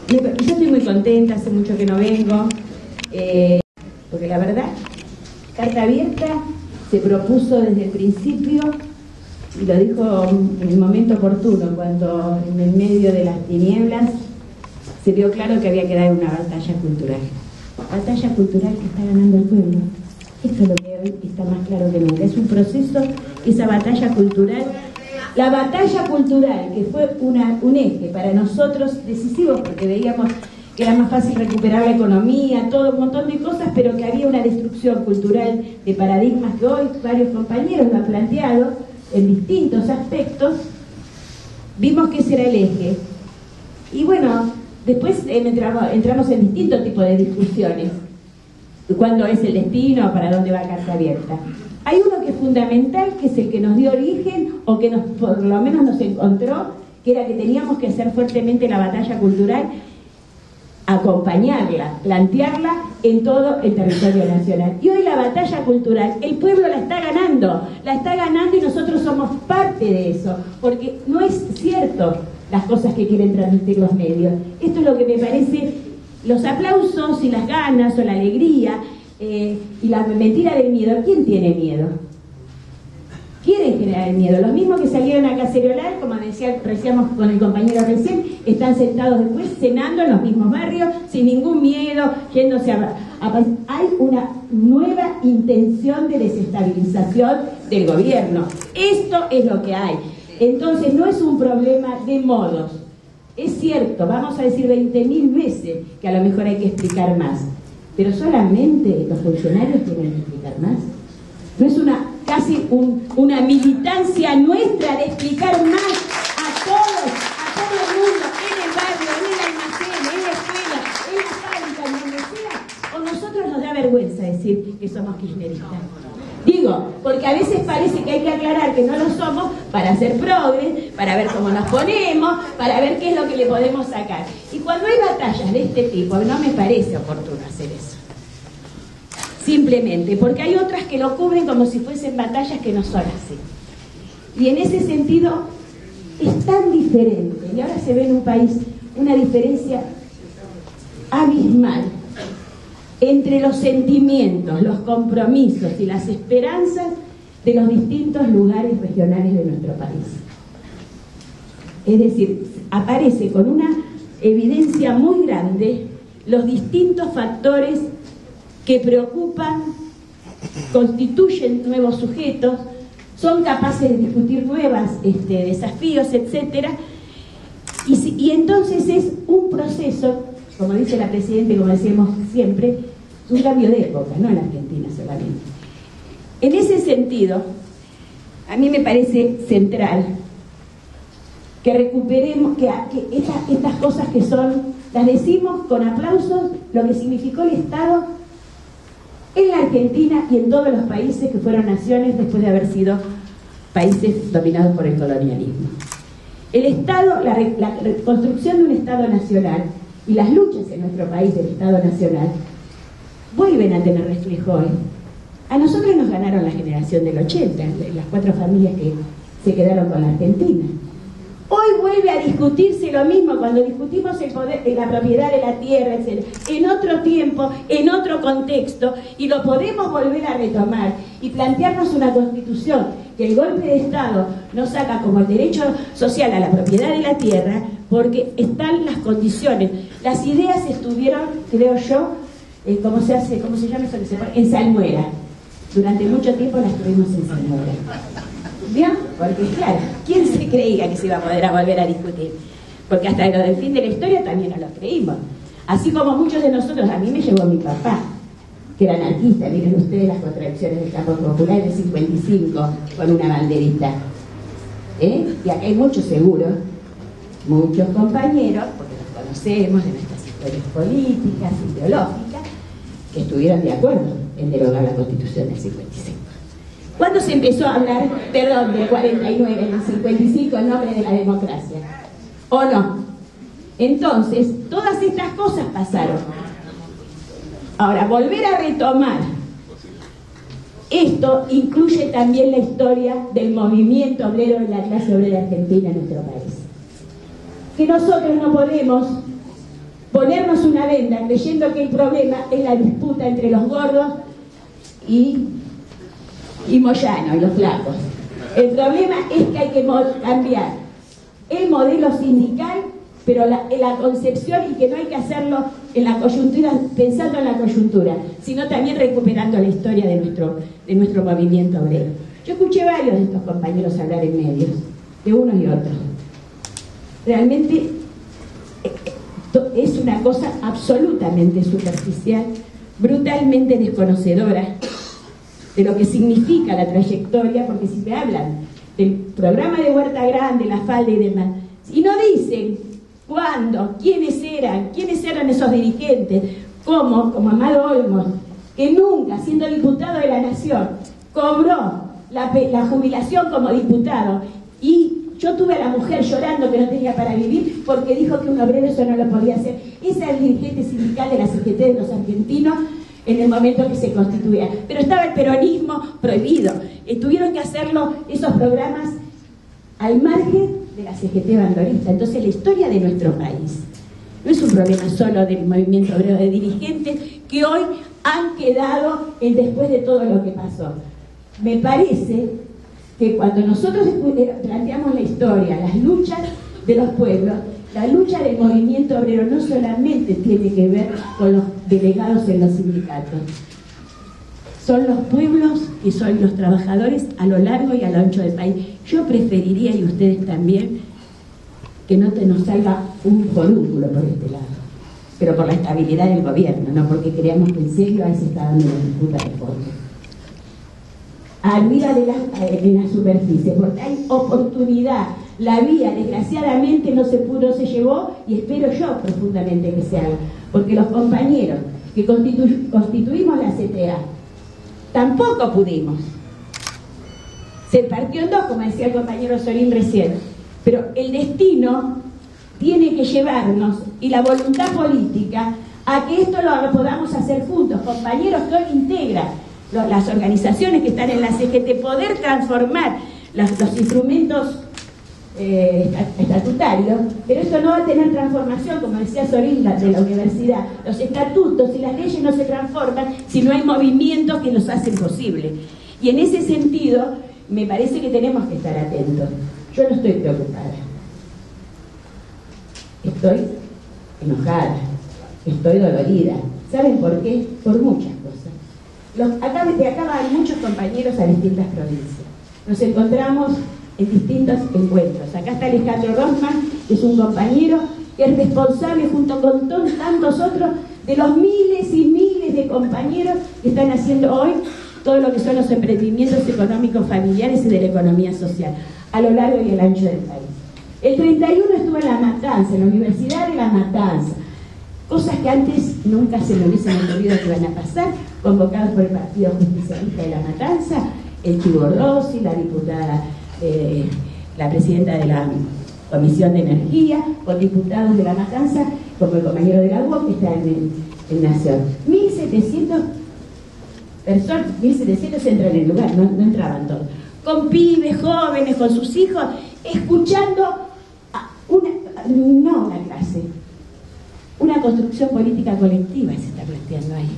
Yo estoy muy contenta, hace mucho que no vengo, porque la verdad, Carta Abierta se propuso desde el principio, y lo dijo en el momento oportuno, cuando en el medio de las tinieblas se vio claro que había que dar una batalla cultural. Batalla cultural que está ganando el pueblo. Esto es lo que hoy está más claro que nunca. Es un proceso, esa batalla cultural. La batalla cultural, que fue un eje para nosotros decisivo, porque veíamos que era más fácil recuperar la economía, todo un montón de cosas, pero que había una destrucción cultural de paradigmas que hoy varios compañeros lo han planteado en distintos aspectos. Vimos que ese era el eje. Y bueno, después entramos en distintos tipos de discusiones. ¿Cuándo es el destino? ¿Para dónde va Carta Abierta? Hay uno que es fundamental, que es el que nos dio origen, o que por lo menos nos encontró, que era que teníamos que hacer fuertemente la batalla cultural, acompañarla, plantearla en todo el territorio nacional. Y hoy la batalla cultural, el pueblo la está ganando y nosotros somos parte de eso, porque no es cierto las cosas que quieren transmitir los medios. Esto es lo que me parece, los aplausos y las ganas o la alegría y la mentira del miedo. ¿Quién tiene miedo? Quieren generar el miedo. Los mismos que salieron a caceriolar, como decíamos con el compañero recién, están sentados después cenando en los mismos barrios, sin ningún miedo, yéndose hay una nueva intención de desestabilización del gobierno. Esto es lo que hay. Entonces no es un problema de modos. Es cierto, vamos a decir 20.000 veces que a lo mejor hay que explicar más, pero solamente los funcionarios tienen que explicar más. No es casi una militancia nuestra de explicar más a todo el mundo, en el barrio, en el almacén, en la escuela, en la fábrica, en donde sea. O nosotros nos da vergüenza decir que somos kirchneristas. Digo, porque a veces parece que hay que aclarar que no lo somos para hacer progres, para ver cómo nos ponemos, para ver qué es lo que le podemos sacar. Y cuando hay batallas de este tipo, no me parece oportuno hacer eso. Simplemente, porque hay otras que lo cubren como si fuesen batallas que no son así. Y en ese sentido, es tan diferente. Y ahora se ve en un país una diferencia abismal entre los sentimientos, los compromisos y las esperanzas de los distintos lugares regionales de nuestro país. Es decir, aparece con una evidencia muy grande los distintos factores que preocupan, constituyen nuevos sujetos, son capaces de discutir nuevos desafíos, etc. Y entonces es un proceso, como dice la Presidenta, como decíamos siempre, un cambio de época, no en Argentina solamente. En ese sentido, a mí me parece central que recuperemos, que estas cosas que son, las decimos con aplausos, lo que significó el Estado en la Argentina y en todos los países que fueron naciones después de haber sido países dominados por el colonialismo. El Estado, la construcción de un Estado nacional y las luchas en nuestro país del Estado nacional vuelven a tener reflejo hoy. A nosotros nos ganaron la generación del 80, las 4 familias que se quedaron con la Argentina. Hoy vuelve a discutirse lo mismo cuando discutimos el poder, la propiedad de la tierra, etc. En otro tiempo, en otro contexto, y lo podemos volver a retomar y plantearnos una constitución que el golpe de Estado nos saca como el derecho social a la propiedad de la tierra, porque están las condiciones. Las ideas estuvieron, creo yo, ¿cómo se llama eso que se pone? En salmuera. Durante mucho tiempo las tuvimos en salmuera. ¿Bien? Porque claro, ¿quién se creía que se iba a poder volver a discutir? Porque hasta lo del fin de la historia también nos lo creímos. Así como muchos de nosotros, a mí me llevó mi papá, que era anarquista, miren ustedes las contradicciones del campo popular del 55, con una banderita. Y acá hay muchos seguros, muchos compañeros, porque los conocemos de nuestras historias políticas, ideológicas, que estuvieron de acuerdo en derogar la Constitución del 55. ¿Cuándo se empezó a hablar, perdón, del 49, del 55, en nombre de la democracia? ¿O no? Entonces, todas estas cosas pasaron. Ahora, volver a retomar esto incluye también la historia del movimiento obrero de la clase obrera argentina en nuestro país. Que nosotros no podemos ponernos una venda creyendo que el problema es la disputa entre los gordos y Moyano y los flacos. El problema es que hay que cambiar el modelo sindical, pero la concepción, y que no hay que hacerlo en la coyuntura, pensando en la coyuntura, sino también recuperando la historia de nuestro movimiento obrero. Yo escuché varios de estos compañeros hablar en medios, de unos y otros. Realmente es una cosa absolutamente superficial, brutalmente desconocedora de lo que significa la trayectoria, porque si me hablan del programa de Huerta Grande, la falda y demás, y no dicen cuándo, quiénes eran esos dirigentes, como Amado Olmos, que nunca, siendo diputado de la Nación, cobró la jubilación como diputado, y yo tuve a la mujer llorando que no tenía para vivir porque dijo que un obrero eso no lo podía hacer. Ese era el dirigente sindical de la CGT de los argentinos en el momento que se constituía. Pero estaba el peronismo prohibido. Tuvieron que hacerlo esos programas al margen de la CGT bandolista. Entonces la historia de nuestro país no es un problema solo del movimiento obrero, de dirigentes que hoy han quedado después de todo lo que pasó. Me parece que cuando nosotros planteamos la historia, las luchas de los pueblos, la lucha del movimiento obrero no solamente tiene que ver con los delegados en los sindicatos, son los pueblos y son los trabajadores a lo largo y a lo ancho del país. Yo preferiría, y ustedes también, que no nos salga un forúnculo por este lado, pero por la estabilidad del gobierno, no porque creamos que en serio ahí se está dando una disputa de fondo. Arriba de la superficie, porque hay oportunidad. La vía, desgraciadamente, no se llevó, y espero yo profundamente que se haga, porque los compañeros que constituimos la CTA tampoco pudimos. Se partió en dos, como decía el compañero Solín recién, pero el destino tiene que llevarnos, y la voluntad política, a que esto lo podamos hacer juntos, compañeros que hoy integran las organizaciones que están en la CGT, poder transformar los instrumentos estatutarios, pero esto no va a tener transformación, como decía Solín de la universidad. Los estatutos y las leyes no se transforman si no hay movimientos que los hacen posible. Y en ese sentido, me parece que tenemos que estar atentos. Yo no estoy preocupada. Estoy enojada, estoy dolorida. ¿Saben por qué? Por muchas cosas. Acá van muchos compañeros a distintas provincias. Nos encontramos en distintos encuentros. Acá está Alejandro Rosman, que es un compañero que es responsable, junto con tantos otros, de los miles y miles de compañeros que están haciendo hoy todo lo que son los emprendimientos económicos familiares y de la economía social, a lo largo y al ancho del país. El 31 estuvo en La Matanza, en la Universidad de La Matanza. Cosas que antes nunca se me hubiesen ocurrido que iban a pasar, convocados por el Partido Justicialista de La Matanza, el Chivo Rossi, la diputada, la presidenta de la Comisión de Energía, con diputados de La Matanza, como el compañero de la UOC que está en Nación. 1.700 personas, 1.700 entran en el lugar, no entraban todos. Con pibes, jóvenes, con sus hijos, escuchando no una clase, una construcción política colectiva se está planteando ahí.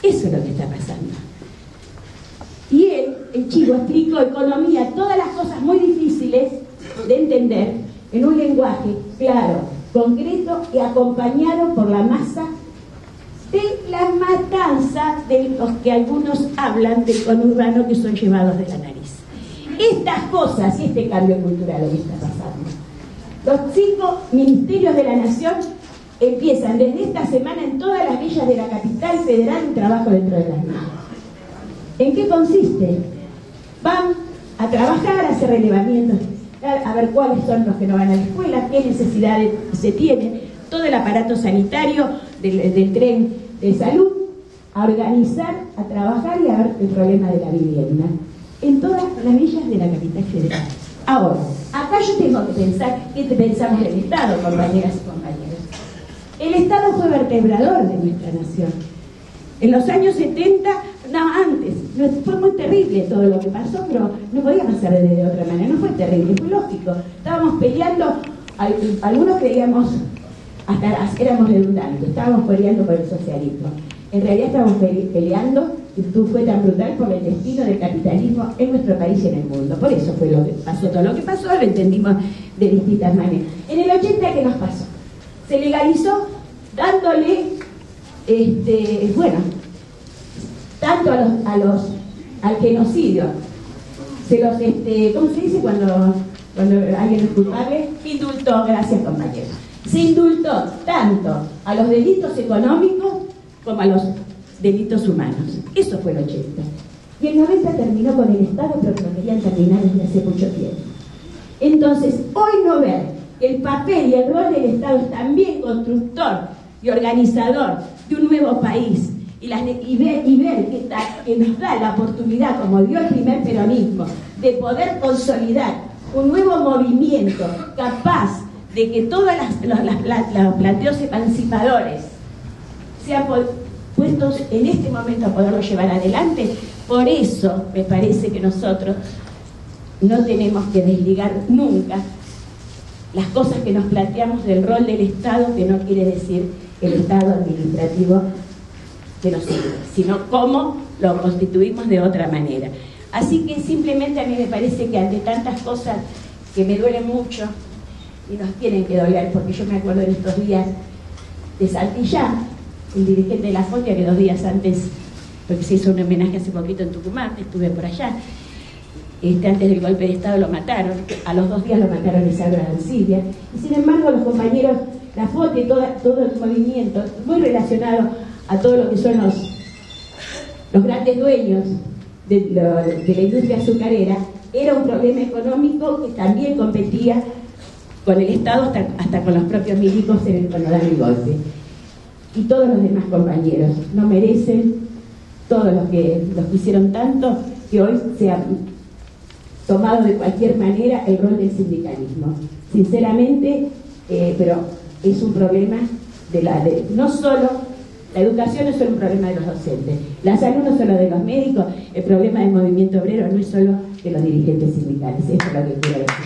Eso es lo que está pasando. Y el chico explicó economía, todas las cosas muy difíciles de entender, en un lenguaje claro, concreto y acompañado por la masa de la matanza de los que algunos hablan del conurbano, que son llevados de la nariz. Estas cosas y este cambio cultural que está pasando. Los 5 ministerios de la Nación empiezan desde esta semana en todas las villas de la capital federal un trabajo dentro de las villas. ¿En qué consiste? Van a trabajar, a hacer relevamientos, a ver cuáles son los que no van a la escuela, qué necesidades se tienen, todo el aparato sanitario del tren de salud, a organizar, a trabajar y a ver el problema de la vivienda en todas las villas de la capital federal. Ahora, acá yo tengo que pensar, ¿qué pensamos del Estado, compañeras y compañeros? El Estado fue vertebrador de nuestra nación. En los años 70, no, antes, fue muy terrible todo lo que pasó, pero no podía pasar de otra manera, no fue terrible, fue lógico. Estábamos peleando, algunos creíamos hasta éramos redundantes, estábamos peleando por el socialismo. En realidad estábamos peleando, y fue tan brutal, por el destino del capitalismo en nuestro país y en el mundo. Por eso fue lo que pasó. Todo lo que pasó lo entendimos de distintas maneras. En el 80, ¿qué nos pasó? Se legalizó dándole, tanto al genocidio, ¿cómo se dice cuando alguien es culpable? Indultó, gracias compañeros. Se indultó tanto a los delitos económicos como a los delitos humanos. Eso fue el 80. Y el 90 terminó con el Estado, pero que lo querían terminar desde hace mucho tiempo. Entonces, hoy no ver el papel y el rol del Estado es también constructor y organizador de un nuevo país, y ver que nos da la oportunidad, como dio el primer peronismo, de poder consolidar un nuevo movimiento capaz de que todos los planteos emancipadores sean puestos en este momento a poderlo llevar adelante. Por eso me parece que nosotros no tenemos que desligar nunca las cosas que nos planteamos del rol del Estado, que no quiere decir el Estado administrativo que nos sirve, sino cómo lo constituimos de otra manera. Así que simplemente a mí me parece que ante tantas cosas que me duelen mucho y nos tienen que doler, porque yo me acuerdo en estos días de Santillán, el dirigente de la FOTIA, que 2 días antes, porque se hizo un homenaje hace poquito en Tucumán, estuve por allá, antes del golpe de Estado lo mataron, a los 2 días lo mataron en Sagrada Arancibia, y sin embargo los compañeros, la FOTE, todo el movimiento, muy relacionado a todo lo que son los grandes dueños de la industria azucarera, era un problema económico que también competía con el Estado, hasta con los propios milicos cuando dan el golpe. Y todos los demás compañeros no merecen, todos los que hicieron tanto, que hoy se han tomado de cualquier manera el rol del sindicalismo. Sinceramente, pero es un problema no solo. La educación no es solo un problema de los docentes, la salud no es solo de los médicos, el problema del movimiento obrero no es solo de los dirigentes sindicales. Eso es lo que quiero decir.